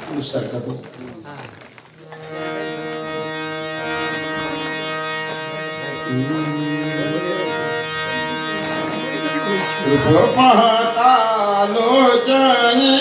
सारखा तो पाहता लोचनी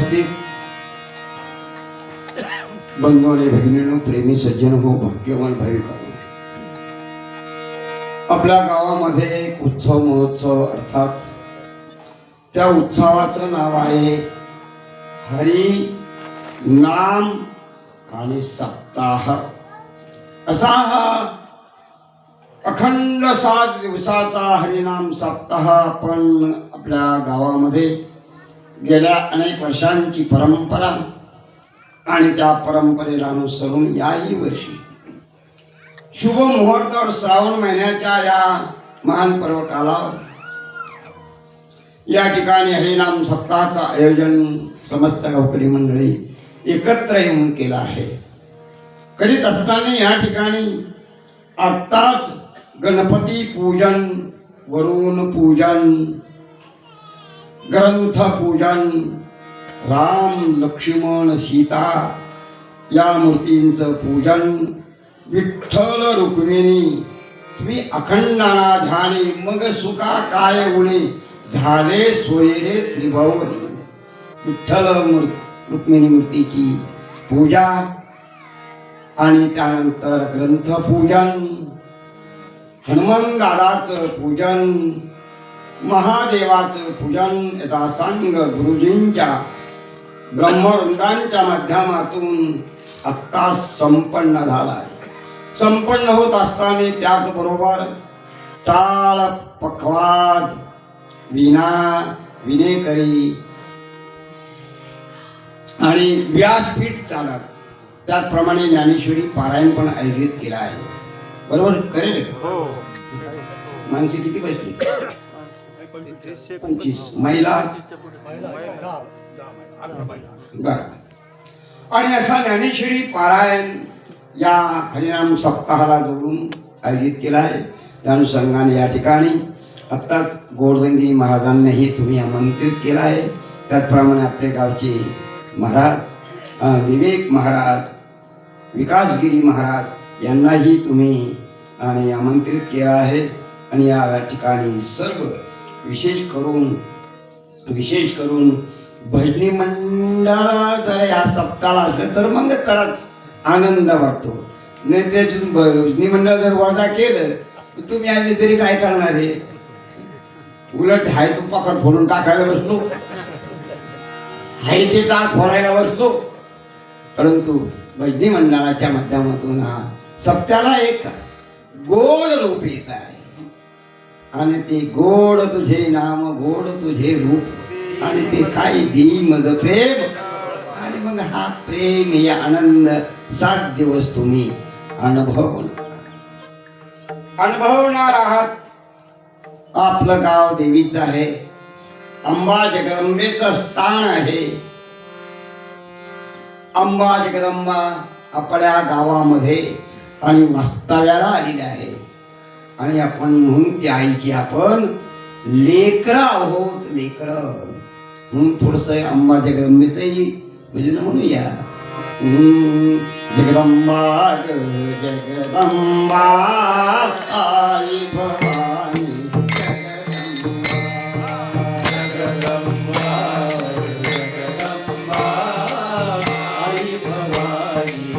उपस्थित बंधू आणि भगिनींनो, प्रेमी सज्जन हो, भाग्यवान भाविकांनो, आपल्या गावामध्ये एक उत्सव महोत्सव अर्थात त्या उत्सवाचं नाव आहे हरी नाम आणि सप्ताह. असा हा अखंड 7 दिवसाचा हरिनाम सप्ताह आपण आपल्या गावामध्ये गेल्या अनेक वर्षांची परंपरा आणि त्या परंपरेला अनुसरून याही वर्षी शुभ मुहूर्तावर श्रावण महिन्याच्या या महान पर्व कालावर या ठिकाणी हरिनाम सप्ताहाचं आयोजन समस्त गावकरी मंडळी एकत्र येऊन केलं आहे. करीत असताना या ठिकाणी आत्ताच गणपती पूजन, वरुण पूजन, ग्रंथ पूजन, राम लक्ष्मण सीता या मूर्तींचं पूजन, विठ्ठल रुक्मिणी तुम्ही अखंडाना ध्यानी मग सुका काय उणे झाले सोयरे त्रिभुवनी. विठ्ठल रुक्मिणी मूर्तीची पूजा आणि त्यानंतर ग्रंथ पूजन, हनुमान दादाचं पूजन, महादेवाचं पूजन यथासांग गुरुजींच्या ब्रह्मवृंदांच्या माध्यमातून आत्ता संपन्न झालाय. संपन्न होत असताना त्याचबरोबर टाळ, पखवाद, वीणा, विनेकरी आणि व्यासपीठ चालक त्याचप्रमाणे ज्ञानेश्वरी पारायण पण आयोजित केला आहे. बरोबर करेल? माणसे किती बसली? 25 महिला. बर. आणि असा ज्ञानेश्वरी पारायण या हरिनाम सप्ताहाला जोडून आयोजित केला आहे. त्या अनुषंगाने या ठिकाणी आत्ताच गोडरंगी महाराजांनाही तुम्ही आमंत्रित केलं आहे. त्याचप्रमाणे आपले गावचे महाराज विवेक महाराज, विकासगिरी महाराज यांनाही तुम्ही आणि आमंत्रित केलं आहे. आणि या ठिकाणी सर्व विशेष करून भजनी मंडळाचं या सप्ताहाला असलं तर मग तरच आनंद वाटतो. नाही त्याच्यातून भजनी मंडळ जर वजा केलं तर तुम्ही आम्ही तरी काय करणार आहे? उलट हाय तो पाकड फोडून टाकायला बसलो, हाय ते टाळ फोडायला बसलो. परंतु भजनी मंडळाच्या माध्यमातून हा सप्त्याला एक गोड रूप येत आहे. आणि ते गोड तुझे नाम, गोड तुझे रूप, आणि ते काय देई मद प्रेम. आणि मग हा प्रेम, या आनंद 7 दिवस तुम्ही अनुभवणार आहात. आपलं गाव देवीचं आहे, अंबा जगदंबेचं स्थान आहे. अंबा जगदंबा आपल्या गावामध्ये आणि वास्तव्याला आलेली आहे. आणि आपण म्हणून त्या आईची आपण लेकर आहोत, लेकर म्हणून थोडस अंबा जगदंबेचंही भजन म्हणूया. जगदंबा जगदंबा आई भवानी, जगदंबा जगदंबा आई भवानी,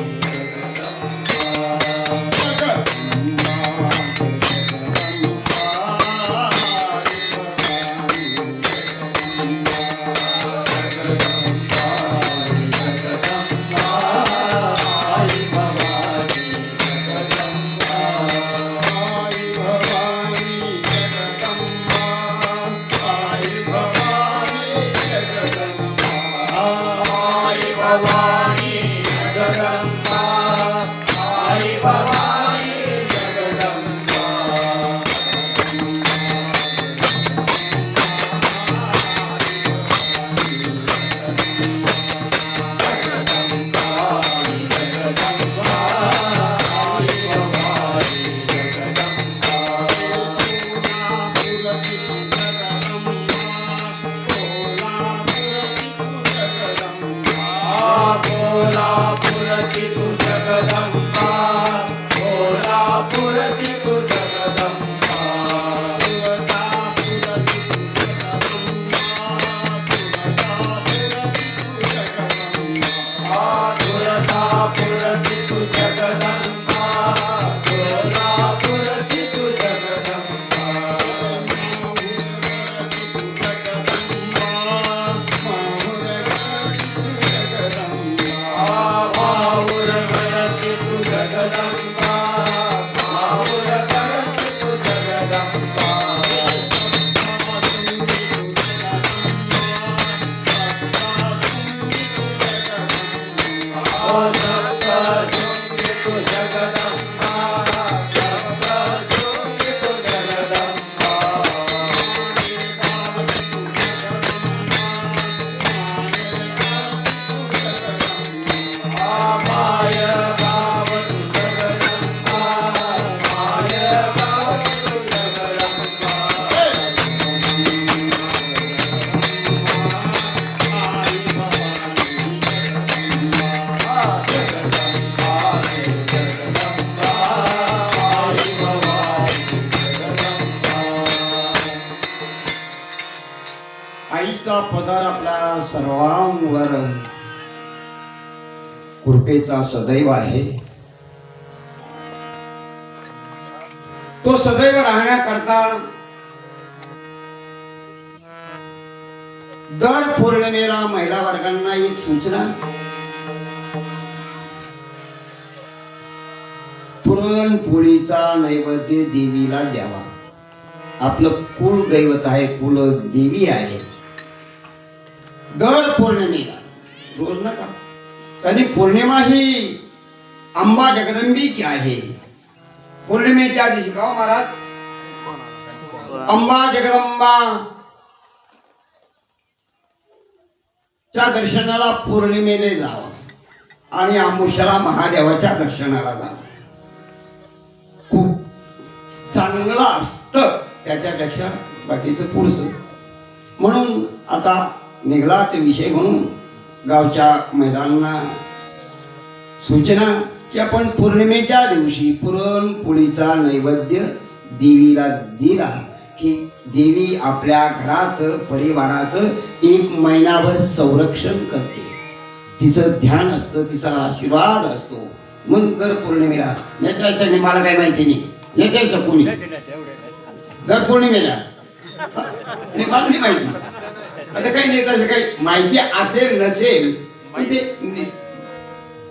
कोल्हापुरची कृपेचा पदर आपल्या सर्वांवर कृपेचा सदैव आहे. तो सदैव राहण्याकरता दर पौर्णिमेला महिला वर्गांना एक सूचना, पुरणपोळीचा नैवेद्य देवीला द्यावा. आपलं कुल दैवत आहे, कुल देवी आहे. दर पौर्णिमेला, रोज नका. आणि पौर्णिमा ही अंबा जगदंबीची आहे. पौर्णिमेच्या दिवशी का महाराज अंबा जगदंबा च्या दर्शनाला पौर्णिमेने जावं आणि अमावस्येला महादेवाच्या दर्शनाला जावं. खूप चांगलं असतं त्याच्यापेक्षा बाकीचं पुढचं. म्हणून आता निघलाच विषय म्हणून गावच्या महिलांना सूचना की आपण पौर्णिमेच्या दिवशी पुरणपोळीचा नैवेद्य देवीला दिला की देवी आपल्या घराचं परिवाराचं एक महिनाभर संरक्षण करते. तिचं ध्यान असतं, तिचा आशीर्वाद असतो. म्हणून दर पौर्णिमेला नेत्याचं मी मला काही माहिती नाही, नेत्याचं कोणी दर पौर्णिमेला मला नाही माहिती. आता काही नेत्याचं काही माहिती असेल नसेल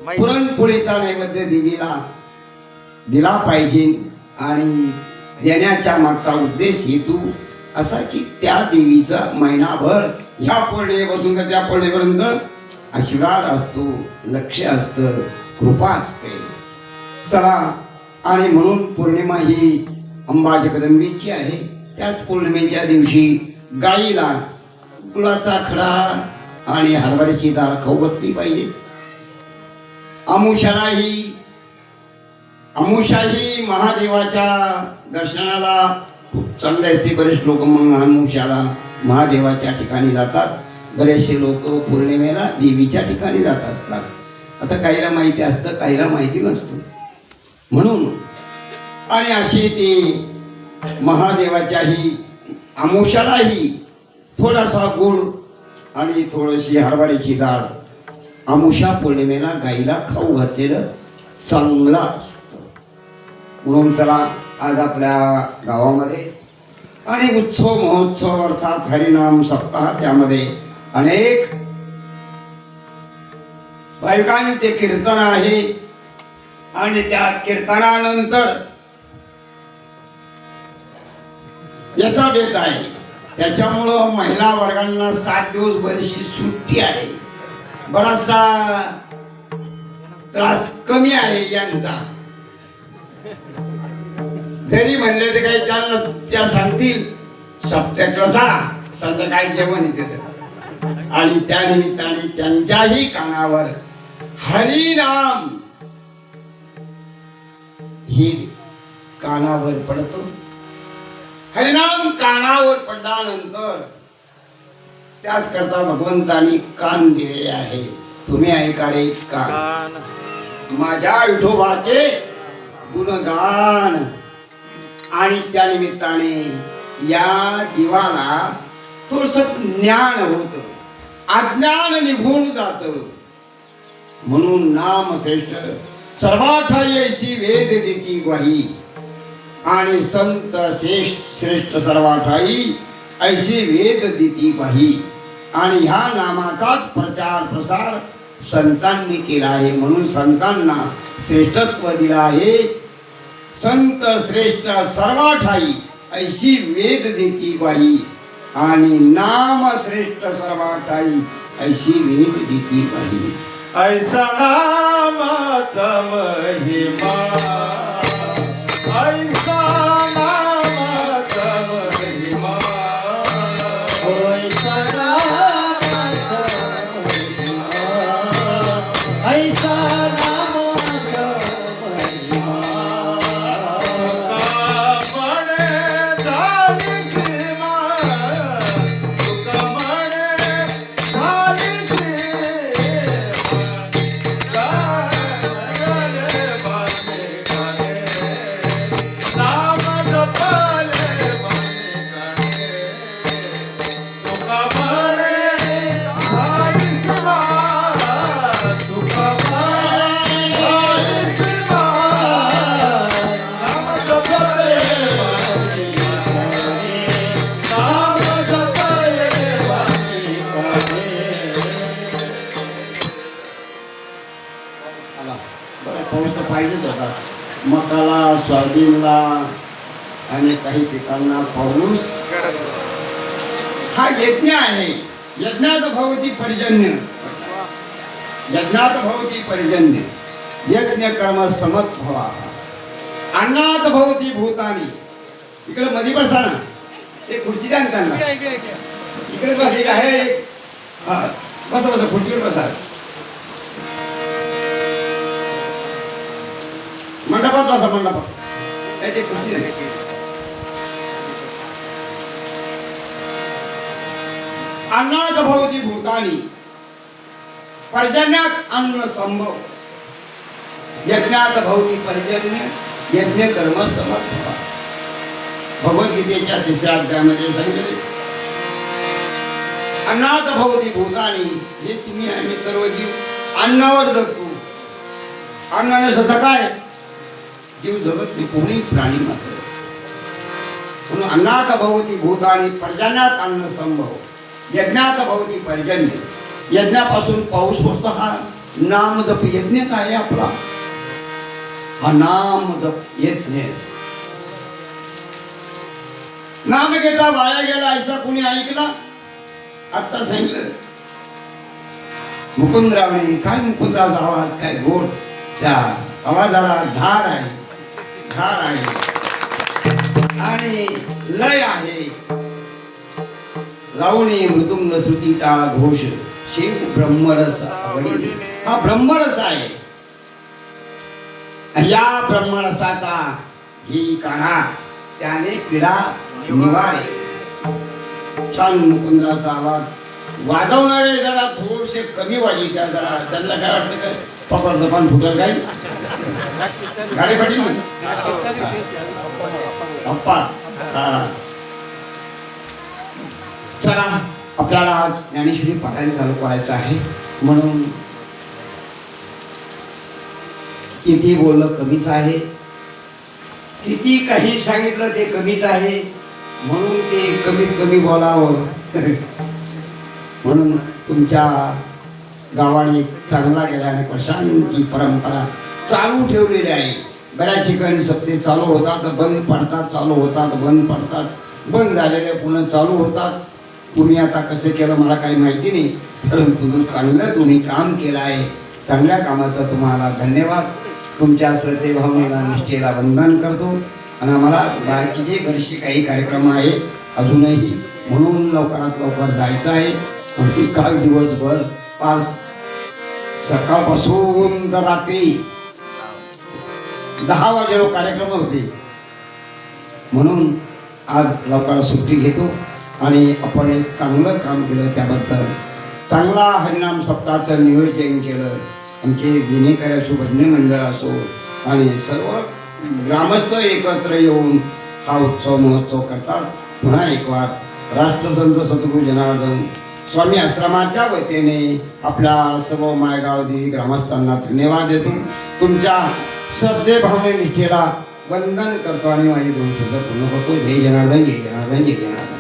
पुरणपोळीचा नैवेद्य देवीला दिला पाहिजे. आणि देण्याच्या मागचा उद्देश हेतू असा की त्या देवीचा महिनाभर ह्या पौर्णिमेपासून तर त्या पौर्णिमेपर्यंत आशीर्वाद असतो, लक्ष असतं, कृपा असते. चला, आणि म्हणून पौर्णिमा ही अंबा जगदंबीची आहे. त्याच पौर्णिमेच्या दिवशी गाईला गुळाचा खडा आणि हरभऱ्याची डाळ खाऊ घातली पाहिजे. अमुषाही महादेवाच्या दर्शनाला खूप चांगले असते. बरेच लोक मग अमुषाला महादेवाच्या ठिकाणी जातात. बरेचसे लोक पौर्णिमेला देवीच्या ठिकाणी जात असतात. आता काहीला माहिती असतं, काहीला माहिती नसतं. म्हणून आणि अशी ती महादेवाच्याही अमुषालाही थोडासा गुळ आणि थोडीशी हरभऱ्याची डाळ अमुषा पौर्णिमेला गाईला खाऊ घातलेलं चांगलं असतं. म्हणून चला, आज आपल्या गावामध्ये अनेक उत्सव महोत्सव अर्थात हरिनाम सप्ताह, त्यामध्ये अनेक बायकांचे कीर्तन आहे. आणि त्या कीर्तनानंतर याचा बेत आहे. त्याच्यामुळं महिला वर्गांना 7 दिवस बरीचशी सुट्टी आहे. बराचसा त्रास कमी आहे यांचा. जरी म्हणले ते काही त्यांना त्या सांगतील सप्त्याला संध्याकाळी जेवण येते. आणि त्या निमित्ताने त्यांच्याही कानावर हरिनाम ही कानावर पडतो. हरिनाम कानावर पडल्यानंतर त्याच करता भगवंतानी कान दिलेले आहे. तुम्ही ऐका रे कान, माझ्या विठोबाचे गुणगान. आणि त्या निमित्ताने या जीवाला थोडस ज्ञान होत, अज्ञान निघून जात. म्हणून नाम श्रेष्ठ सर्वाठाई ऐशी वेद देती ग्वाही. आणि संत श्रेष्ठ सर्वाठाई ऐशी वेद देती ग्वाही. आणि ह्या नामाचाच प्रचार प्रसार संतांनी केला आहे. म्हणून संतांना श्रेष्ठत्व दिला आहे. संत श्रेष्ठ सर्वाठाई ऐशी वेद देती ग्वाही. आणि नाम श्रेष्ठ सर्वाठाई ऐशी वेद देती ग्वाही. ऐसा नामाचा महिमा, ऐसा नामाचा महिमा, ऐसा नामाचा महिमा, ऐसा नामाचा महिमा. नाम चला बरं पाऊस तर पाहिजेच होता. मकाला, सोयाबीनला आणि काही पिकांना पाऊस हा यज्ञ आहे. यज्ञात भवती पर्जन्य. यज्ञात भवती पर्जन्य. यज्ञ कर्म समत भवा. अन्नात भवती भूतानी. इकडे मध्ये बसा ना. ते खुर्ची द्या ना त्यांना. इकडे बस. एक आहे. हा बसा बसा खुर्चीवर बसा. मंडपात बसा मंडपात. ते खुर्ची द्या. अन्नात भवती भूतानी पर्जन्यात अन्न संभव. यज्ञात भवती पर्जन्य यज्ञ कर्म समर्थ. भगवद्गीतेच्या 3ऱ्या अध्यायामध्ये सांगितले अन्नात भवती भूतानी. हे तुम्ही आम्ही सर्व जीव अन्नावर जगतो. अन्न नसतं काय जीव जगत नाही कोणी प्राणी मात्र. म्हणून अन्नात भवती भूतानी पर्जन्यात अन्न संभव. यज्ञात भवती पर्जन्य. यज्ञापासून पाऊस पडतो. हा नाम जप यज्ञच आहे आपला. हा नाम जप यज्ञ. नाम घेता वाया गेला ऐसा कुणी ऐकला. आता सांगितलं मुकुंदरावने. काय मुकुंदराचा आवाज काय गोड. त्या आवाजाला धार आहे. धार आहे आणि लय आहे. लावणी मृदुंग श्रुती टाळ घोष शिव ब्रह्मरस आवडी. हा ब्रह्मरस आहे. या ब्रह्मरसाचा ही काना त्याने पिढा निवारे. छान मुकुंदराचा आवाज. वाजवणारे जरा थोडेसे कमी वाजी. त्या जरा त्यांना काय वाटतं काय पप्पा जपान फुटल काय गाडी पाटील पप्पा. चला आपल्याला आज ज्ञानेश्वरी पारायण चालू करायचं आहे. म्हणून किती बोललं कमीच आहे. किती काही सांगितलं ते कमीच आहे. म्हणून ते कमीत कमी बोलावं. म्हणून तुमच्या गावाने चांगला गेला आणि प्रशांती परंपरा चालू ठेवलेली आहे. बऱ्याच ठिकाणी सप्ते चालू होतात बंद पडतात. चालू होतात बंद पडतात. बंद झालेले पुन्हा चालू होतात. तुम्ही आता कसं केलं मला काही माहिती नाही. परंतु चांगलं तुम्ही काम केलं आहे. चांगल्या कामाचा तुम्हाला धन्यवाद. तुमच्या श्रद्धे भावनेला निष्ठेला वंदन करतो. आणि आम्हाला बाकीचे बरेचसे काही कार्यक्रम आहेत अजूनही. म्हणून लवकरात लवकर जायचं आहे. आणि काल दिवसभर पाच सकाळपासून तर रात्री 10 वाजेला कार्यक्रम होते. म्हणून आज लवकर सुट्टी घेतो. आणि आपण एक चांगलं काम केलं त्याबद्दल चांगला हरिनाम सप्ताहाचं नियोजन केलं. आमचे विनेकर असो भजनी मंडळ असो आणि सर्व ग्रामस्थ एकत्र येऊन हा उत्सव महोत्सव करतात. पुन्हा एक वार राष्ट्रसंत सद्गुरू जनार्दन स्वामी आश्रमाच्या वतीने आपल्या सर्व मायगाव देवी ग्रामस्थांना धन्यवाद देतो. तुमच्या श्रद्धे भावने निष्ठेला वंदन करतो आणि माझी 2 शब्द पूर्ण करतो. जय जनार्दन जय जनार्दन जय जनार्दन.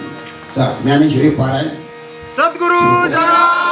ज्ञानेश्वरी पारायण. सद्गुरु जनार्दन.